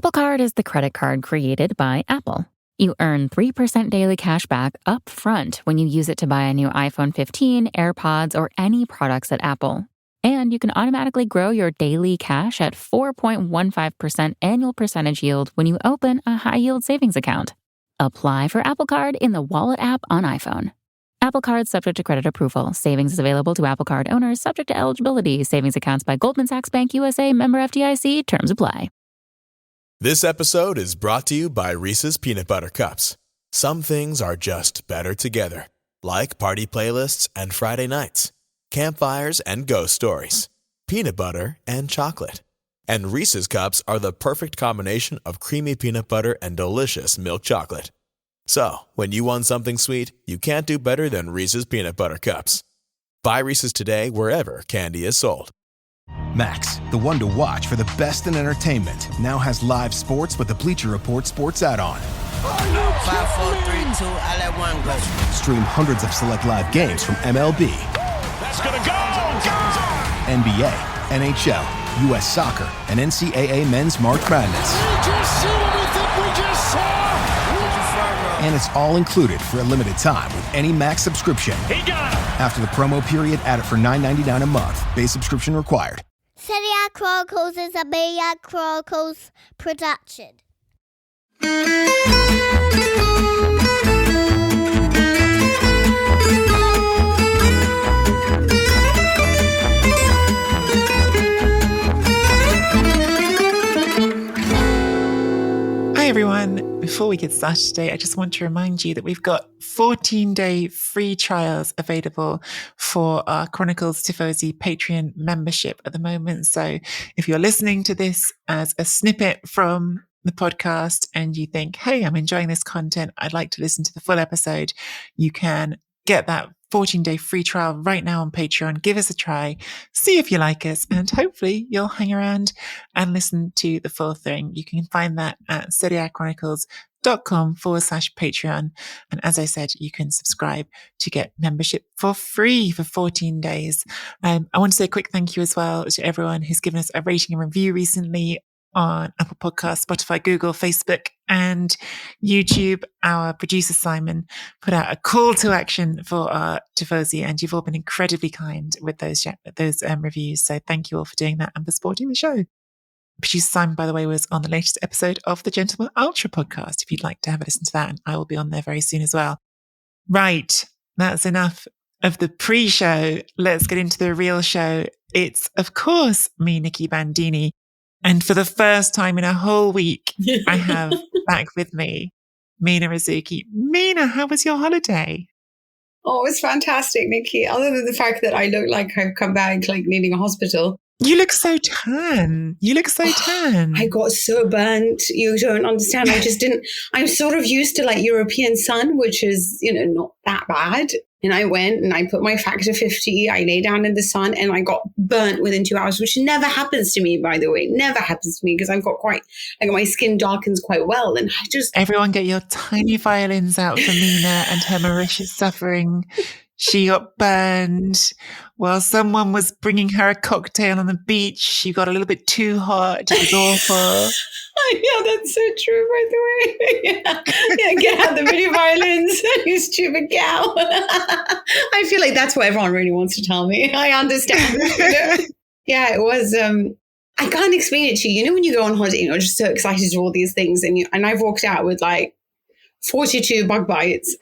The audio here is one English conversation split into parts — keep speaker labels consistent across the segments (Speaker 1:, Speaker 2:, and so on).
Speaker 1: Apple Card is the credit card created by Apple. You earn 3% daily cash back up front when you use it to buy a new iPhone 15, AirPods, or any products at Apple. And you can automatically grow your daily cash at 4.15% annual percentage yield when you open a high-yield savings account. Apply for Apple Card in the Wallet app on iPhone. Apple Card subject to credit approval. Savings is available to Apple Card owners subject to eligibility. Savings accounts by Goldman Sachs Bank USA, member FDIC. Terms apply.
Speaker 2: This episode is brought to you by Reese's Peanut Butter Cups. Some things are just better together, like party playlists and Friday nights, campfires and ghost stories, peanut butter and chocolate. And Reese's Cups are the perfect combination of creamy peanut butter and delicious milk chocolate. So, when you want something sweet, you can't do better than Reese's Peanut Butter Cups. Buy Reese's today wherever candy is sold.
Speaker 3: Max, the one to watch for the best in entertainment, now has live sports with the Bleacher Report sports add-on.
Speaker 4: 5, 4, 3, 2, I let one go.
Speaker 3: Stream hundreds of select live games from MLB.
Speaker 5: That's gonna go!
Speaker 3: NBA, NHL, U.S. Soccer, and NCAA Men's March Madness.
Speaker 5: We just see what we think we just saw!
Speaker 3: And it's all included for a limited time with any Max subscription.
Speaker 5: He got him!
Speaker 3: After the promo period, add it for $9.99 a month. Base subscription required.
Speaker 6: Serie Chronicles is a Maya Chronicles production.
Speaker 7: Hi everyone. Before we get started today, I just want to remind you that we've got 14-day free trials available for our Chronicles Tifosi Patreon membership at the moment. So if you're listening to this as a snippet from the podcast and you think, hey, I'm enjoying this content, I'd like to listen to the full episode, you can get that 14-day free trial right now on Patreon. Give us a try, see if you like us, and hopefully you'll hang around and listen to the full thing. You can find that at seriechronicles.com/Patreon. And as I said, you can subscribe to get membership for free for 14 days. I want to say a quick thank you as well to everyone who's given us a rating and review recently on Apple Podcasts, Spotify, Google, Facebook, and YouTube. Our producer, Simon, put out a call to action for our Tifosi, and you've all been incredibly kind with those reviews. So thank you all for doing that and for supporting the show. Producer Simon, by the way, was on the latest episode of the Gentleman Ultra podcast, if you'd like to have a listen to that, and I will be on there very soon as well. Right, that's enough of the pre-show. Let's get into the real show. It's, of course, me, Nicky Bandini. And for the first time in a whole week, I have back with me Mina Rzouki. Mina, how was your holiday?
Speaker 8: Oh, it was fantastic, Nikki. Other than the fact that I look like I've come back like needing a hospital.
Speaker 7: You look so tan.
Speaker 8: I got so burnt. You don't understand. I'm sort of used to like European sun, which is, not that bad. And I went and I put my factor 50. I lay down in the sun and I got burnt within 2 hours, which never happens to me, by the way. Never happens to me because I've got my skin darkens quite well. And
Speaker 7: Everyone get your tiny violins out for Mina and her malicious suffering. She got burned while someone was bringing her a cocktail on the beach. She got a little bit too hot. It was awful.
Speaker 8: Yeah, that's so true, by the way. Yeah, get out the mini violins, you stupid cow. I feel like that's what everyone really wants to tell me. I understand. Yeah, it was. I can't explain it to you. When you go on holiday, you're just so excited to all these things, and I've walked out with like 42 bug bites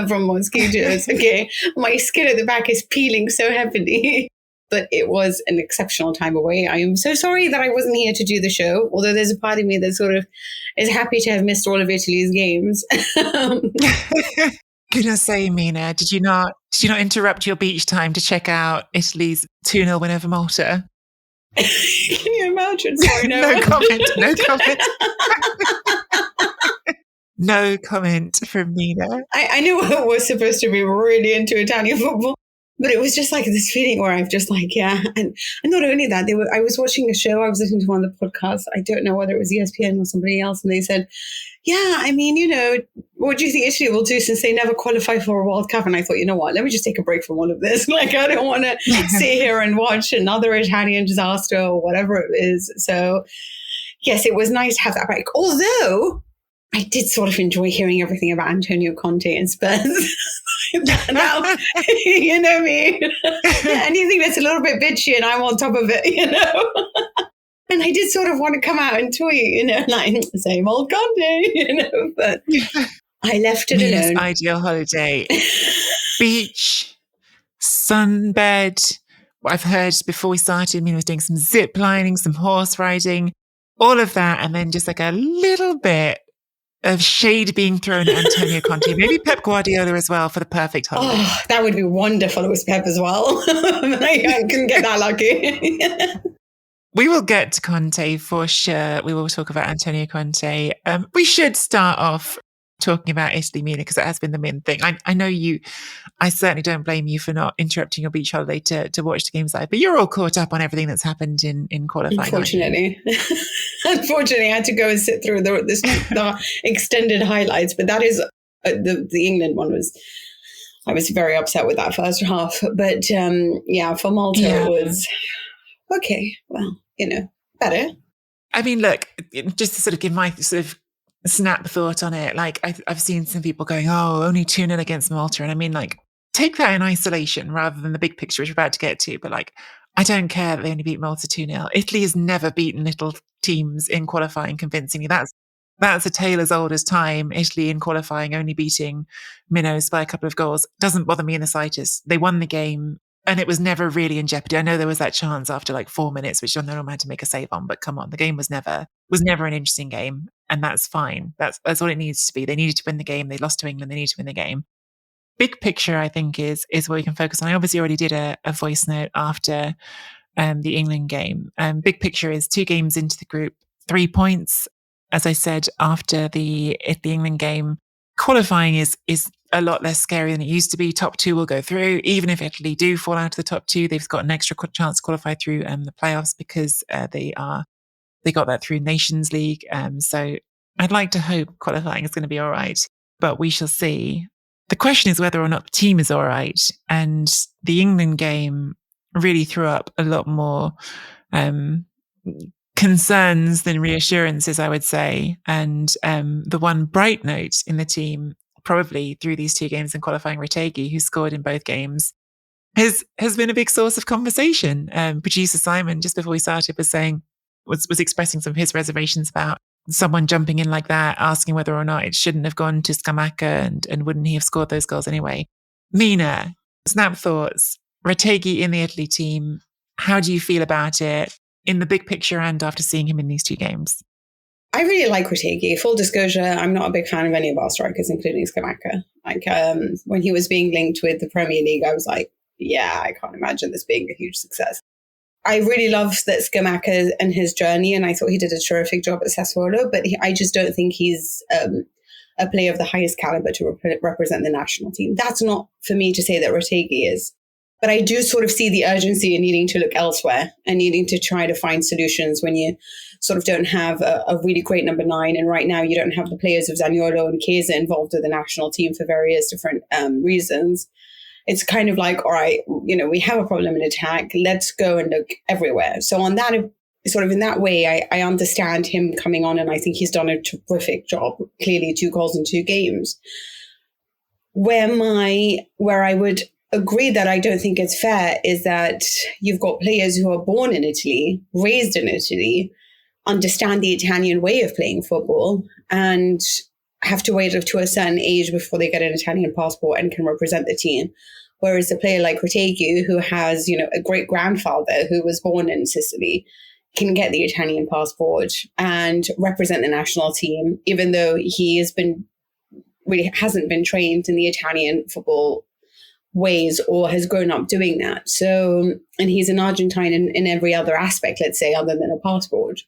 Speaker 8: from mosquitoes. Okay, my skin at the back is peeling so heavily. But it was an exceptional time away. I am so sorry that I wasn't here to do the show, although there's a part of me that sort of is happy to have missed all of Italy's games.
Speaker 7: Goodness say, Mina, did you not interrupt your beach time to check out Italy's 2-0 win over Malta?
Speaker 8: Can you imagine? Sorry, no.
Speaker 7: No comment. No comment from Mina.
Speaker 8: I knew I was supposed to be really into Italian football. But it was just like this feeling where I've just like, yeah. And not only that, I was watching a show. I was listening to one of the podcasts. I don't know whether it was ESPN or somebody else. And they said, yeah, I mean, what do you think Italy will do since they never qualify for a World Cup? And I thought, you know what, let me just take a break from all of this. Like, I don't want to sit here and watch another Italian disaster or whatever it is. So yes, it was nice to have that break. Although I did sort of enjoy hearing everything about Antonio Conte and Spurs. Now, you know me. Anything that's a little bit bitchy and I'm on top of it, you know. And I did sort of want to come out and tweet, you know, like same old Conte, you know. But I left it alone.
Speaker 7: Ideal holiday, beach, sunbed. I've heard before we started, Mina was doing some zip lining, some horse riding, all of that, and then just like a little bit of shade being thrown at Antonio Conte, maybe Pep Guardiola as well for the perfect holiday.
Speaker 8: Oh, that would be wonderful. It was Pep as well. I couldn't get that lucky.
Speaker 7: We will get to Conte for sure. We will talk about Antonio Conte. We should start off talking about Italy, Mina, because that has been the main thing. I know you, I certainly don't blame you for not interrupting your beach holiday to watch the games live, but you're all caught up on everything that's happened in qualifying.
Speaker 8: Unfortunately. Unfortunately, I had to go and sit through the extended highlights, but that is, the England one I was very upset with that first half. But for Malta, it was, okay, well, you know, better. I
Speaker 7: mean, look, just to sort of give my sort of snap thought on it, like I've seen some people going, oh, only 2-0 against Malta. And I mean, like, take that in isolation rather than the big picture, which we're about to get to. But like, I don't care that they only beat Malta 2-0. Italy has never beaten little teams in qualifying convincingly. That's a tale as old as time. Italy in qualifying only beating minnows by a couple of goals doesn't bother me in the slightest. They won the game and it was never really in jeopardy. I know there was that chance after like 4 minutes, which John Nolan had to make a save on, but come on, the game was never an interesting game. And that's fine. That's all it needs to be. They needed to win the game. They lost to England. They need to win the game. Big picture, I think, is what we can focus on. I obviously already did a voice note after the England game. Big picture is 2 games into the group, 3 points. As I said, after the England game, qualifying is a lot less scary than it used to be. Top 2 will go through. Even if Italy do fall out of the top 2, they've got an extra chance to qualify through the playoffs because they got that through Nations League. So I'd like to hope qualifying is going to be all right, but we shall see. The question is whether or not the team is all right. And the England game really threw up a lot more concerns than reassurances, I would say. And the one bright note in the team, probably through these 2 games in qualifying, Retegui, who scored in both games, has been a big source of conversation. Producer Simon, just before we started, was expressing some of his reservations about someone jumping in like that, asking whether or not it shouldn't have gone to Scamacca and wouldn't he have scored those goals anyway. Mina, snap thoughts. Retegui in the Italy team, how do you feel about it in the big picture and after seeing him in these 2 games?
Speaker 8: I really like Retegui. Full disclosure, I'm not a big fan of any of our strikers, including Scamacca. Like when he was being linked with the Premier League, I was like, yeah, I can't imagine this being a huge success. I really loved that Scamacca and his journey, and I thought he did a terrific job at Sassuolo, but I just don't think he's a player of the highest caliber to represent the national team. That's not for me to say that Retegui is. But I do sort of see the urgency in needing to look elsewhere and needing to try to find solutions when you sort of don't have a really great number 9. And right now you don't have the players of Zaniolo and Chiesa involved with the national team for various different reasons. It's kind of like, all right, you know, we have a problem in attack. Let's go and look everywhere. So on that, sort of in that way, I understand him coming on, and I think he's done a terrific job. Clearly 2 goals in 2 games. Where I would agree that I don't think it's fair is that you've got players who are born in Italy, raised in Italy, understand the Italian way of playing football, and have to wait up to a certain age before they get an Italian passport and can represent the team. Whereas a player like Retegui, who has, you know, a great grandfather who was born in Sicily, can get the Italian passport and represent the national team, even though he hasn't been trained in the Italian football ways or has grown up doing that. So, and he's an Argentine in every other aspect, let's say, other than a passport.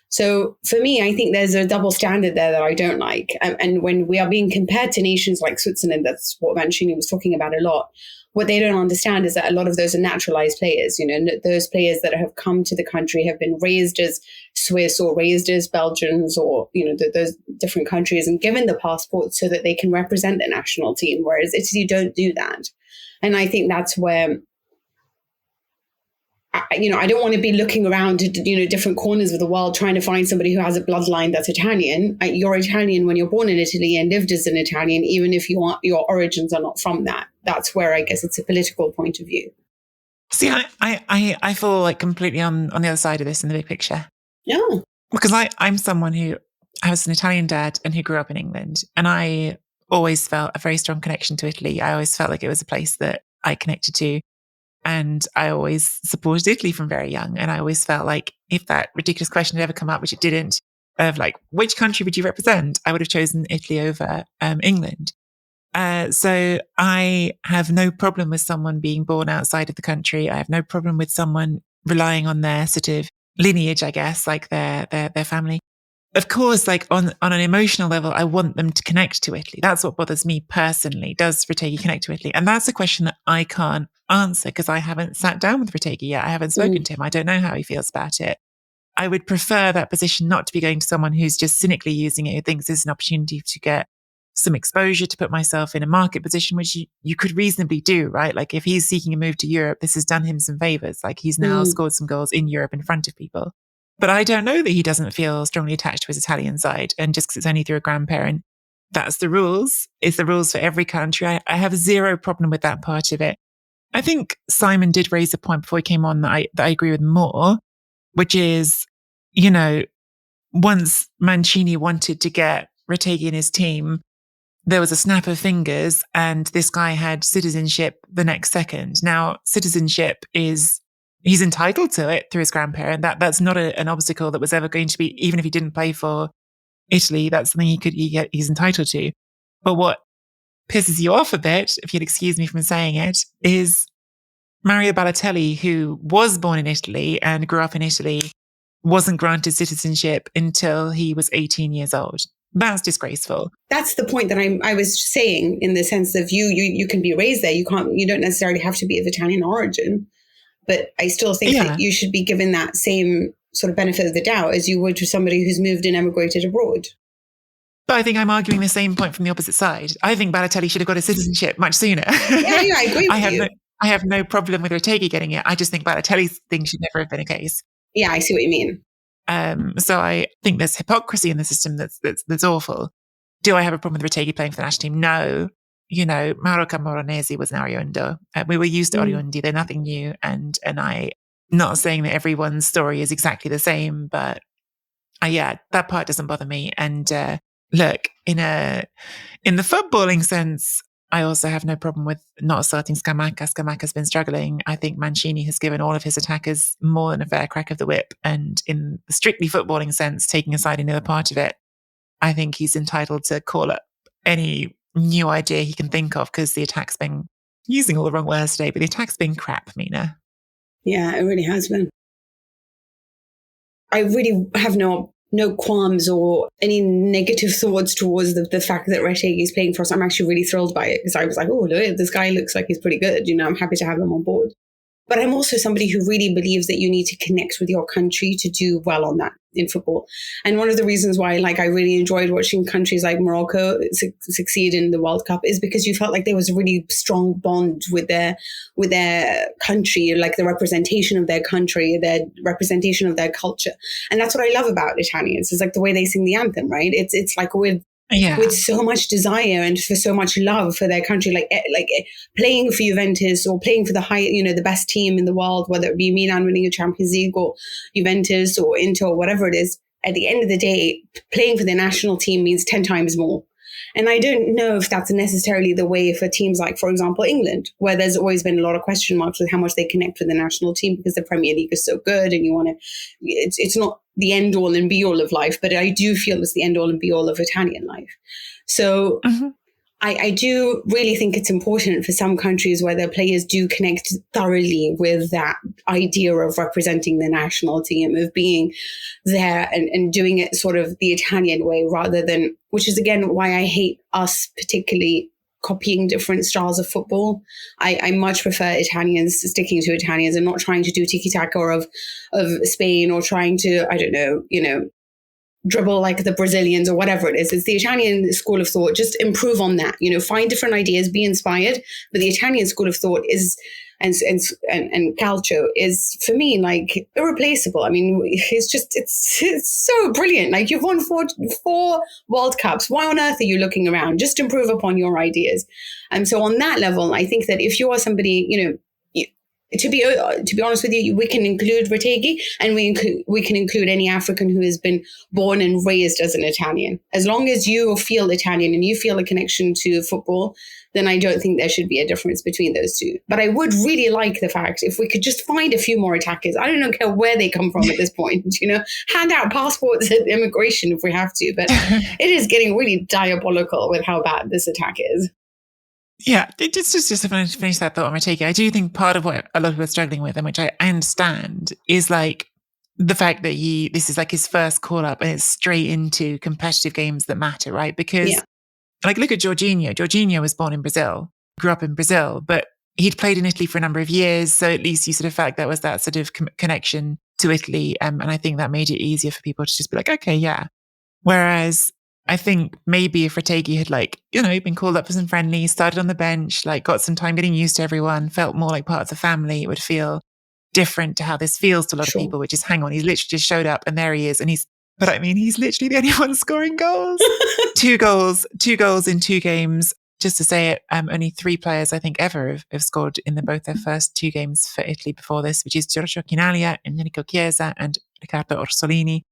Speaker 8: So for me, I think there's a double standard there that I don't like. And when we are being compared to nations like Switzerland, that's what Mancini was talking about a lot. What they don't understand is that a lot of those are naturalized players. You know, those players that have come to the country have been raised as Swiss or raised as Belgians or, you know, those different countries and given the passport so that they can represent the national team, whereas Italy don't do that. And I think that's where I don't want to be looking around to, different corners of the world trying to find somebody who has a bloodline that's Italian. You're Italian when you're born in Italy and lived as an Italian, even if your origins are not from that. That's where I guess it's a political point of view.
Speaker 7: See, I feel like completely on the other side of this in the big picture.
Speaker 8: Yeah.
Speaker 7: Because I'm someone who has an Italian dad and who grew up in England. And I always felt a very strong connection to Italy. I always felt like it was a place that I connected to. And I always supported Italy from very young. And I always felt like if that ridiculous question had ever come up, which it didn't, of like, which country would you represent? I would have chosen Italy over England. So I have no problem with someone being born outside of the country. I have no problem with someone relying on their sort of lineage, I guess, like their family. Of course, like on an emotional level, I want them to connect to Italy. That's what bothers me personally. Does Retegui connect to Italy? And that's a question that I can't answer because I haven't sat down with Retegui yet. I haven't spoken to him. I don't know how he feels about it. I would prefer that position not to be going to someone who's just cynically using it, who thinks it's an opportunity to get some exposure, to put myself in a market position, which you could reasonably do, right? Like if he's seeking a move to Europe, this has done him some favors. Like he's now scored some goals in Europe in front of people. But I don't know that he doesn't feel strongly attached to his Italian side. And just because it's only through a grandparent, that's the rules. It's the rules for every country. I have zero problem with that part of it. I think Simon did raise a point before he came on that I agree with more, which is, once Mancini wanted to get Retegui in his team, there was a snap of fingers and this guy had citizenship the next second. Now, citizenship he's entitled to it through his grandparent. That's not an obstacle that was ever going to be, even if he didn't play for Italy, that's something he's entitled to. But what pisses you off a bit, if you'd excuse me from saying it, is Mario Balotelli, who was born in Italy and grew up in Italy, wasn't granted citizenship until he was 18 years old. That's disgraceful.
Speaker 8: That's the point that I was saying, in the sense of you can be raised there. You don't necessarily have to be of Italian origin. But I still think that you should be given that same sort of benefit of the doubt as you would to somebody who's moved and emigrated abroad.
Speaker 7: But I think I'm arguing the same point from the opposite side. I think Balotelli should have got his citizenship much sooner.
Speaker 8: Yeah, I agree with you.
Speaker 7: I have no problem with Retegui getting it. I just think Balotelli's thing should never have been a case.
Speaker 8: Yeah, I see what you mean.
Speaker 7: So I think there's hypocrisy in the system that's awful. Do I have a problem with Retegui playing for the national team? No. Mauro Camoranesi was an Oriundo. We were used to Oriundi. They're nothing new. And I'm not saying that everyone's story is exactly the same, but that part doesn't bother me. And look, in the footballing sense, I also have no problem with not starting Scamacca. Scamacca's been struggling. I think Mancini has given all of his attackers more than a fair crack of the whip. And in the strictly footballing sense, taking aside another part of it, I think he's entitled to call up any new idea he can think of, because the attack's been, using all the wrong words today, but the attack's been crap, Mina.
Speaker 8: Yeah, it really has been. I really have no qualms or any negative thoughts towards the fact that Retegui is playing for us. I'm actually really thrilled by it, because I was like, oh, look, this guy looks like he's pretty good. I'm happy to have him on board. But I'm also somebody who really believes that you need to connect with your country to do well on that in football. And one of the reasons why, I really enjoyed watching countries like Morocco succeed in the World Cup is because you felt like there was a really strong bond with their country, like the representation of their country, their representation of their culture. And that's what I love about Italians. It's like the way they sing the anthem, right? It's like with so much desire and for so much love for their country, like playing for Juventus or playing for the best team in the world, whether it be Milan winning a Champions League or Juventus or Inter or whatever it is. At the end of the day, playing for the national team means 10 times more. And I don't know if that's necessarily the way for teams like, for example, England, where there's always been a lot of question marks with how much they connect with the national team because the Premier League is so good and it's not the end all and be all of life, but I do feel it's the end all and be all of Italian life. So I do really think it's important for some countries where their players do connect thoroughly with that idea of representing the national team, of being there and doing it sort of the Italian way rather than, which is again why I hate us particularly copying different styles of football. I much prefer Italians sticking to Italians and not trying to do tiki-taka of Spain or trying to, dribble like the Brazilians or whatever it is. It's the Italian school of thought. Just improve on that. Find different ideas, be inspired. But the Italian school of thought is and calcio is, for me, like irreplaceable. I mean, it's so brilliant. Like, you've won four World Cups. Why on earth are you looking around? Just improve upon your ideas. And so on that level, I think that if you are somebody, to be honest with you, we can include Retegui, and we can include any African who has been born and raised as an Italian. As long as you feel Italian and you feel a connection to football, then I don't think there should be a difference between those two. But I would really like the fact if we could just find a few more attackers. I don't care where they come from at this point. Hand out passports at immigration if we have to. But it is getting really diabolical with how bad this attack is.
Speaker 7: Yeah, just to finish that thought on Retegui, I do think part of what a lot of people are struggling with, and which I understand, is like the fact that this is like his first call up and it's straight into competitive games that matter, right? Because like, look at Jorginho. Jorginho was born in Brazil, grew up in Brazil, but he'd played in Italy for a number of years. So at least you sort of felt that was that sort of connection to Italy. And I think that made it easier for people to just be like, okay, yeah. Whereas I think maybe if Retegui had been called up for some friendlies, started on the bench, got some time getting used to everyone, felt more like part of the family, it would feel different to how this feels to a lot of people, which is, hang on, he's literally just showed up and there he is. And he's literally the only one scoring goals. two goals in 2 games. Just to say it, only 3 players I think ever have scored in both their first 2 games for Italy before this, which is Giorgio Chinaglia, Enrico Chiesa and Riccardo Orsolini.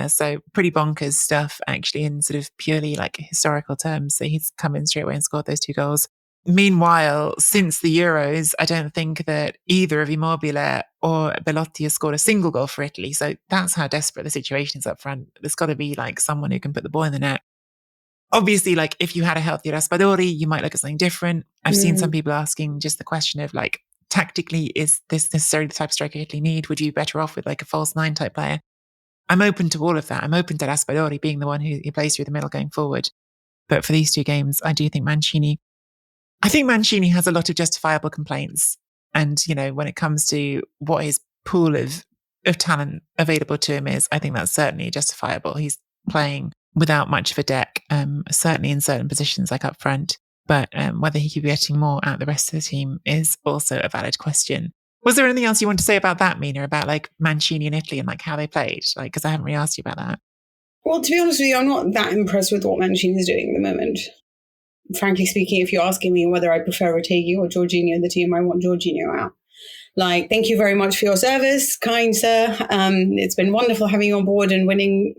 Speaker 7: So pretty bonkers stuff, actually, in sort of purely historical terms. So he's come in straight away and scored those 2 goals. Meanwhile, since the Euros, I don't think that either of Immobile or Belotti has scored a single goal for Italy. So that's how desperate the situation is up front. There's got to be someone who can put the ball in the net. Obviously, if you had a healthier Raspadori, you might look at something different. I've seen some people asking just the question of tactically, is this necessarily the type of striker Italy need? Would you be better off with a false 9 type player? I'm open to all of that. I'm open to Raspadori being the one who plays through the middle going forward. But for these 2 games, I do think Mancini has a lot of justifiable complaints. And, when it comes to what his pool of talent available to him is, I think that's certainly justifiable. He's playing without much of a deck, certainly in certain positions up front. But whether he could be getting more out the rest of the team is also a valid question. Was there anything else you want to say about that, Mina, about Mancini in Italy and how they played? Because I haven't really asked you about that.
Speaker 8: Well, to be honest with you, I'm not that impressed with what Mancini is doing at the moment. Frankly speaking, if you're asking me whether I prefer Retegui or Jorginho in the team, I want Jorginho out. Thank you very much for your service, kind sir. It's been wonderful having you on board and winning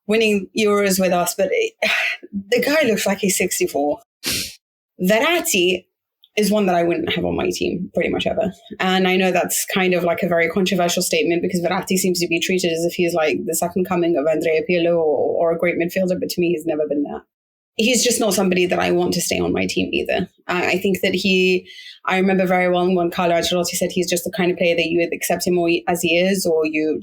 Speaker 8: Euros with us. But the guy looks like he's 64. Verratti is one that I wouldn't have on my team pretty much ever. And I know that's kind of a very controversial statement because Verratti seems to be treated as if he's the second coming of Andrea Pirlo or a great midfielder, but to me, he's never been that. He's just not somebody that I want to stay on my team either. I think that I remember very well when Carlo Ancelotti said he's just the kind of player that you either accept him as he is or you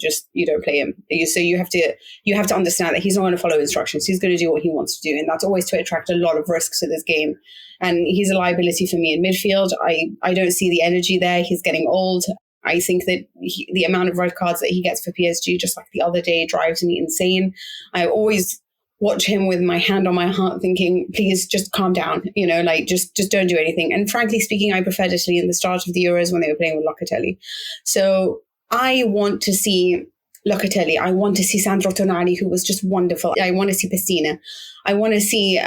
Speaker 8: don't play him. So you have to understand that he's not going to follow instructions. He's going to do what he wants to do. And that's always to attract a lot of risks to this game. And he's a liability for me in midfield. I don't see the energy there. He's getting old. I think that the amount of red cards that he gets for PSG, just like the other day, drives me insane. I always watch him with my hand on my heart thinking, please just calm down, just don't do anything. And frankly speaking, I preferred Italy in the start of the Euros when they were playing with Locatelli. So I want to see Locatelli. I want to see Sandro Tonali, who was just wonderful. I want to see Pessina. I want to see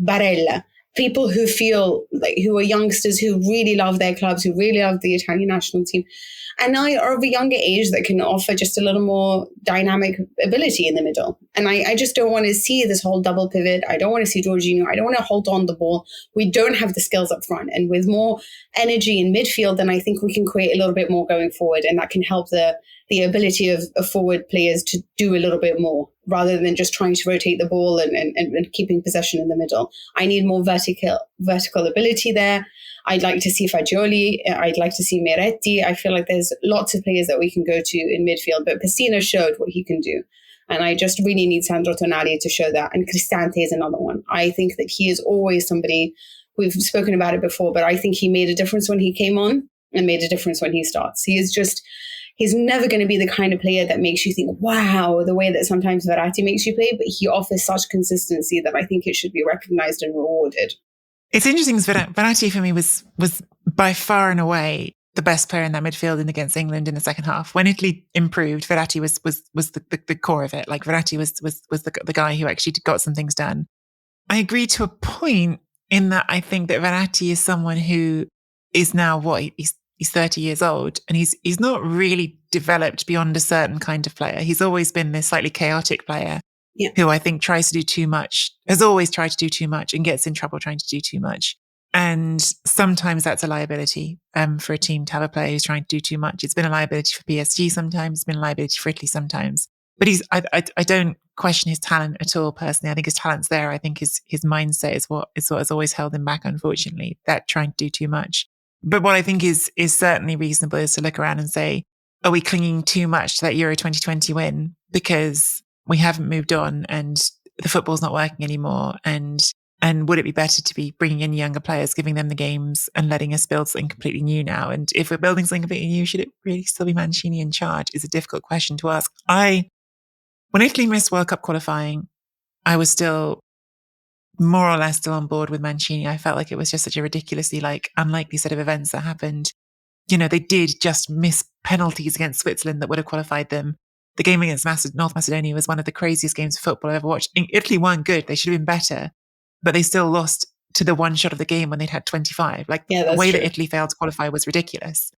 Speaker 8: Barella. People who feel who are youngsters who really love their clubs, who really love the Italian national team, and are of a younger age that can offer just a little more dynamic ability in the middle. And I just don't want to see this whole double pivot. I don't want to see Jorginho. I don't want to hold on the ball. We don't have the skills up front. And with more energy in midfield, then I think we can create a little bit more going forward. And that can help the ability of forward players to do a little bit more rather than just trying to rotate the ball and keeping possession in the middle. I need more vertical ability there. I'd like to see Fagioli. I'd like to see Meretti. I feel like there's lots of players that we can go to in midfield, but Pessina showed what he can do. And I just really need Sandro Tonali to show that. And Cristante is another one. I think that he is always somebody, we've spoken about it before, but I think he made a difference when he came on and made a difference when he starts. He's never going to be the kind of player that makes you think, wow, the way that sometimes Verratti makes you play, but he offers such consistency that I think it should be recognized and rewarded.
Speaker 7: It's interesting because Verratti for me was by far and away the best player in that midfield and against England in the second half. When Italy improved, Verratti was the core of it. Like Verratti was the guy who actually got some things done. I agree to a point in that I think that Verratti is someone who is now he's 30 years old, and he's not really developed beyond a certain kind of player. He's always been this slightly chaotic player who I think tries to do too much, has always tried to do too much and gets in trouble trying to do too much. And sometimes that's a liability for a team to have a player who's trying to do too much. It's been a liability for PSG sometimes. It's been a liability for Italy sometimes. But I don't question his talent at all, personally. I think his talent's there. I think his mindset is what has always held him back, unfortunately, that trying to do too much. But what I think is certainly reasonable is to look around and say, are we clinging too much to that Euro 2020 win because we haven't moved on and the football's not working anymore? And would it be better to be bringing in younger players, giving them the games and letting us build something completely new now? And if we're building something completely new, should it really still be Mancini in charge? Is a difficult question to ask. When Italy missed World Cup qualifying, I was still more or less still on board with Mancini. I felt like it was just such a ridiculously unlikely set of events that happened. You know, they did just miss penalties against Switzerland that would have qualified them. The game against North Macedonia was one of the craziest games of football I've ever watched. Italy weren't good. They should have been better, but they still lost to the one shot of the game when they'd had 25. The way that Italy failed to qualify was ridiculous.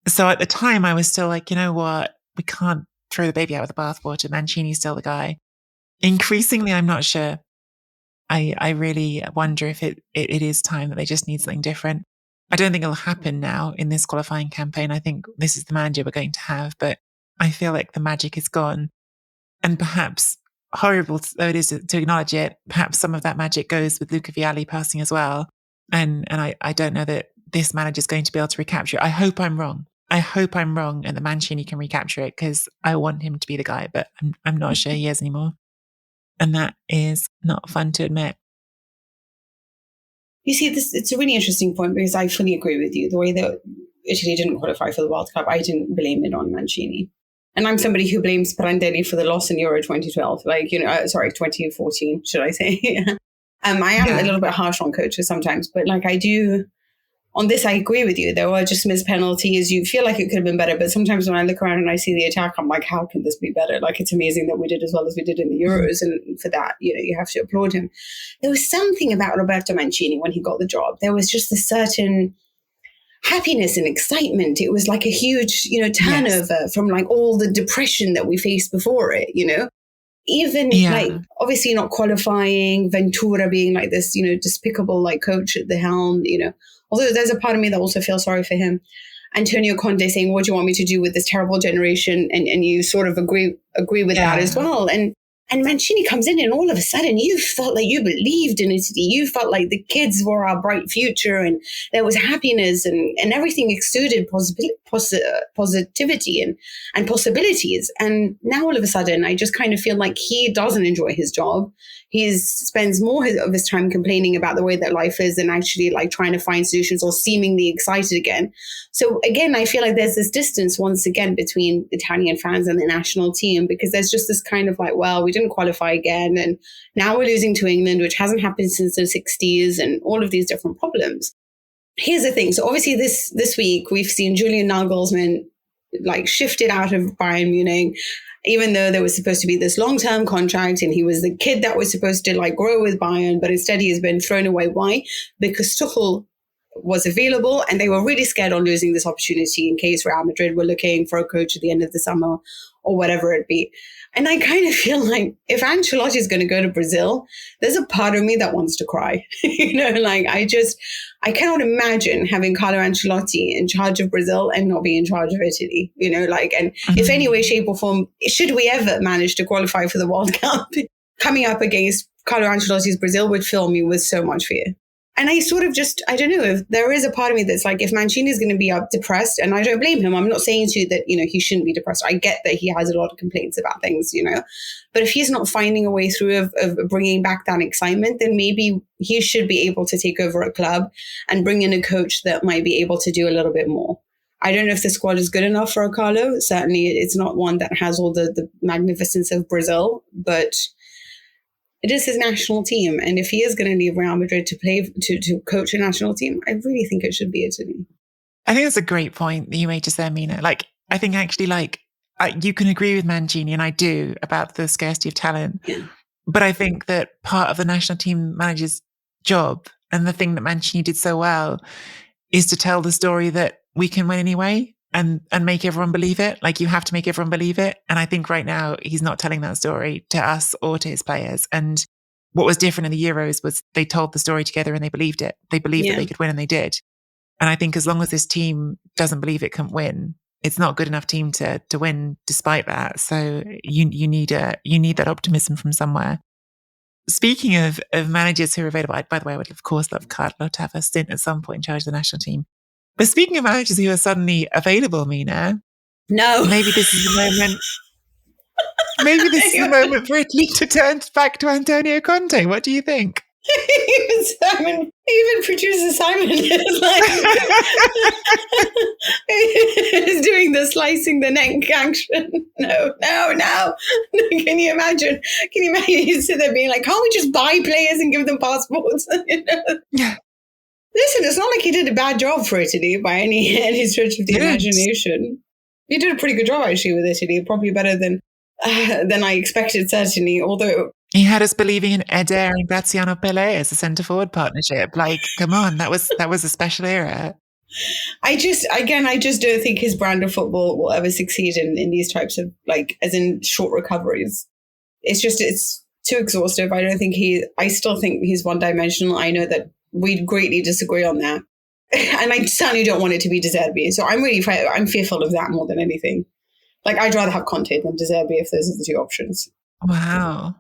Speaker 7: So at the time I was still like, you know what? We can't throw the baby out with the bathwater. Mancini's still the guy. Increasingly, I'm not sure. I really wonder if it is time that they just need something different. I don't think it'll happen now in this qualifying campaign. I think this is the manager we're going to have, but I feel like the magic is gone. And perhaps, horrible though it is to acknowledge it, perhaps some of that magic goes with Luca Vialli passing as well. And I don't know that this manager is going to be able to recapture it. I hope I'm wrong. And that Mancini can recapture it because I want him to be the guy, but I'm not sure he is anymore. And that is not fun to admit.
Speaker 8: You see, it's a really interesting point because I fully agree with you. The way that Italy didn't qualify for the World Cup, I didn't blame it on Mancini. And I'm somebody who blames Prandelli for the loss in Euro 2012. 2014, should I say. I am a little bit harsh on coaches sometimes, but I do... On this, I agree with you. There were just missed penalties. You feel like it could have been better. But sometimes when I look around and I see the attack, I'm like, how can this be better? It's amazing that we did as well as we did in the Euros. And for that, you have to applaud him. There was something about Roberto Mancini when he got the job. There was just a certain happiness and excitement. It was like a huge, turnover from all the depression that we faced before it, Even obviously not qualifying, Ventura being this, despicable coach at the helm, Although there's a part of me that also feels sorry for him. Antonio Conte saying, what do you want me to do with this terrible generation? And you sort of agree with that as well. And Mancini comes in and all of a sudden you felt like you believed in Italy. You felt like the kids were our bright future and there was happiness and everything exuded positivity and possibilities. And now all of a sudden I just kind of feel like he doesn't enjoy his job. He spends more of his time complaining about the way that life is and actually trying to find solutions or seemingly excited again. So again, I feel like there's this distance once again between Italian fans and the national team because there's just this kind of we didn't qualify again. And now we're losing to England, which hasn't happened since the 60s and all of these different problems. Here's the thing. So obviously this week we've seen Julian Nagelsmann shifted out of Bayern Munich, even though there was supposed to be this long-term contract and he was the kid that was supposed to grow with Bayern, but instead he has been thrown away. Why? Because Tuchel was available and they were really scared on losing this opportunity in case Real Madrid were looking for a coach at the end of the summer or whatever it be. And I kind of feel like if Ancelotti is going to go to Brazil, there's a part of me that wants to cry. I cannot imagine having Carlo Ancelotti in charge of Brazil and not be in charge of Italy, and if any way, shape or form, should we ever manage to qualify for the World Cup, coming up against Carlo Ancelotti's Brazil would fill me with so much fear. And I sort of I don't know, if there is a part of me that's if Mancini is going to be depressed, and I don't blame him. I'm not saying to you that, he shouldn't be depressed. I get that he has a lot of complaints about things, but if he's not finding a way through of bringing back that excitement, then maybe he should be able to take over a club and bring in a coach that might be able to do a little bit more. I don't know if the squad is good enough for a Carlo. Certainly, it's not one that has all the magnificence of Brazil, but it is his national team. And if he is going to leave Real Madrid to play, to coach a national team, I really think it should be Italy.
Speaker 7: I think that's a great point that you made just there, Mina. Like, I think actually, like, you can agree with Mancini, and I do, about the scarcity of talent.
Speaker 8: Yeah.
Speaker 7: But I think that part of the national team manager's job, and the thing that Mancini did so well, is to tell the story that we can win anyway and make everyone believe it. Like, you have to make everyone believe it. And I think right now he's not telling that story to us or to his players. And what was different in the Euros was they told the story together and they believed it. They believed that they could win, and they did. And I think as long as this team doesn't believe it can win, it's not a good enough team to win despite that. So you need that optimism from somewhere. Speaking of managers who are available, by the way, I would of course love Carlo to have a stint at some point in charge of the national team. But speaking of managers who are suddenly available, Mina,
Speaker 8: no,
Speaker 7: maybe this is the moment. Maybe this is the moment for Italy to turn back to Antonio Conte. What do you think?
Speaker 8: Even producer Simon is like is doing the slicing the neck action. No. Can you imagine? You sit there being like, can't we just buy players and give them passports?
Speaker 7: Yeah.
Speaker 8: Listen, it's not like he did a bad job for Italy by any stretch of the imagination. He did a pretty good job actually with Italy, probably better than I expected, certainly. Although
Speaker 7: he had us believing in Eder and Graziano Pele as a centre forward partnership. Like, come on, that was a special era.
Speaker 8: I just don't think his brand of football will ever succeed in these types of, like, as in short recoveries. It's too exhaustive. I still think he's one dimensional. I know that we greatly disagree on that. And I certainly don't want it to be De Zerbi. So I'm fearful of that more than anything. Like, I'd rather have Conte than De Zerbi if those are the two options.
Speaker 7: Wow.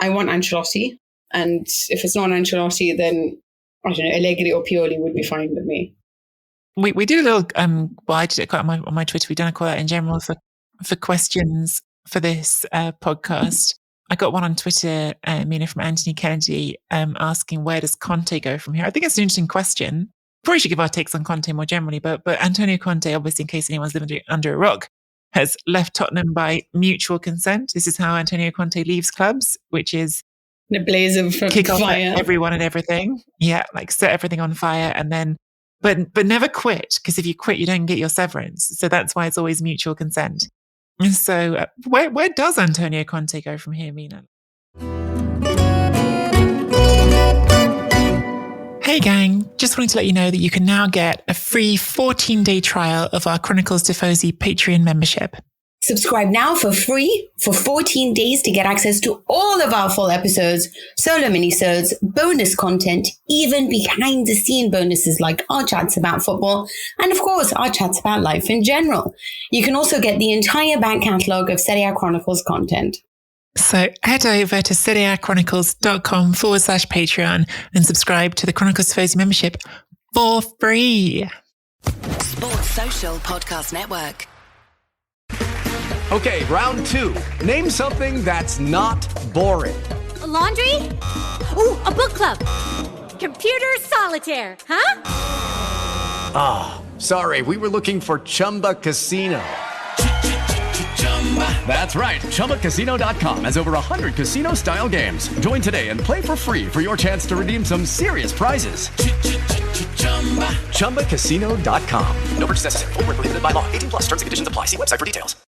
Speaker 8: I want Ancelotti. And if it's not Ancelotti, then, I don't know, Allegri or Pioli would be fine with me.
Speaker 7: We did a little, I did it quite on my Twitter. We've done a call out in general for questions for this podcast. I got one on Twitter, Mina, from Anthony Kennedy, asking, where does Conte go from here? I think it's an interesting question. Probably should give our takes on Conte more generally, but Antonio Conte, obviously, in case anyone's living under a rock, has left Tottenham by mutual consent. This is how Antonio Conte leaves clubs, which is
Speaker 8: in a blaze of
Speaker 7: kick off
Speaker 8: fire.
Speaker 7: Everyone and everything. Yeah, like set everything on fire, and then, but never quit, because if you quit, you don't get your severance. So that's why it's always mutual consent. And so where does Antonio Conte go from here, Mina? Hey gang, just wanted to let you know that you can now get a free 14-day trial of our Chronicles Tifosi Patreon membership.
Speaker 9: Subscribe now for free for 14 days to get access to all of our full episodes, solo minisodes, bonus content, even behind the scene bonuses like our chats about football, and of course our chats about life in general. You can also get the entire back catalogue of Serie A Chronicles content.
Speaker 7: So head over to serieachronicles.com/Patreon and subscribe to the Chronicles Tifosi membership for free.
Speaker 10: Sports Social Podcast Network.
Speaker 11: Okay, round two. Name something that's not boring.
Speaker 12: A laundry? Ooh, a book club. Computer solitaire, huh?
Speaker 11: Ah, sorry, we were looking for Chumba Casino. That's right. ChumbaCasino.com has over 100 casino-style games. Join today and play for free for your chance to redeem some serious prizes. ChumbaCasino.com.
Speaker 13: No purchase necessary. Void where prohibited by law. 18+ terms and conditions apply. See website for details.